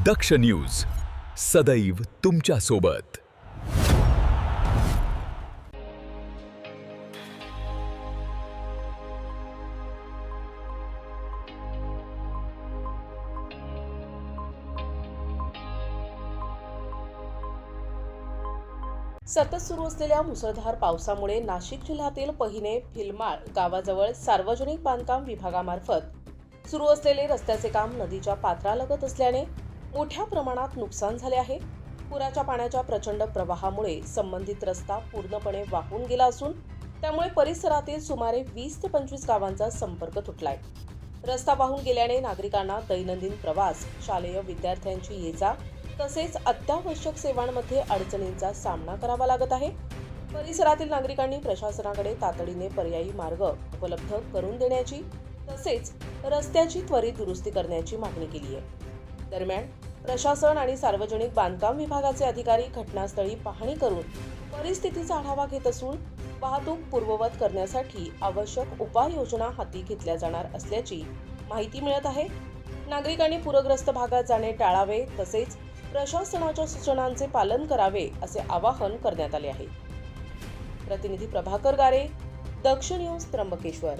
दक्ष news सदैव तुमच्या सोबत। सतत सुरू असलेल्या मुसळधार पावसामुळे नाशिक जिल्ह्यातील पहिने फिलमाळ गावाजवळ सार्वजनिक बांधकाम विभागामार्फत सुरू असलेले रस्त्याचे काम नदीच्या पात्रालगत असल्याने मोठ्या प्रमाणात नुकसान झाले आहे। पुराच्या पाण्याच्या प्रचंड प्रवाहामुळे संबंधित रस्ता पूर्णपणे वाहून गेला असून त्यामुळे परिसरातील सुमारे 20 ते 25 गावांचा संपर्क तुटलाय। रस्ता वाहून गेल्याने नागरिकांना दैनंदिन प्रवास, शालेय विद्यार्थ्यांची ये-जा तसेच अत्यावश्यक सेवांमध्ये अडचणींचा सामना करावा लागत आहे। परिसरातील नागरिकांनी प्रशासनाकडे तातडीने पर्यायी मार्ग उपलब्ध करून देण्याची तसेच रस्त्याची त्वरित दुरुस्ती करण्याची मागणी केली आहे। दरम्यान प्रशासन आणि सार्वजनिक बांधकाम विभागाचे अधिकारी घटनास्थळी पाहणी करून परिस्थितीचा आढावा घेत असून वाहतूक पूर्ववत करण्यासाठी आवश्यक उपाययोजना हाती घेतल्या जाणार असल्याची माहिती मिळत आहे। नागरिकांनी पूरग्रस्त भागात जाणे टाळावे तसेच प्रशासनाच्या सूचनांचे पालन करावे असे आवाहन करण्यात आले आहे। प्रतिनिधी प्रभाकर गारे, दक्ष न्यूज, त्र्यंबकेश्वर।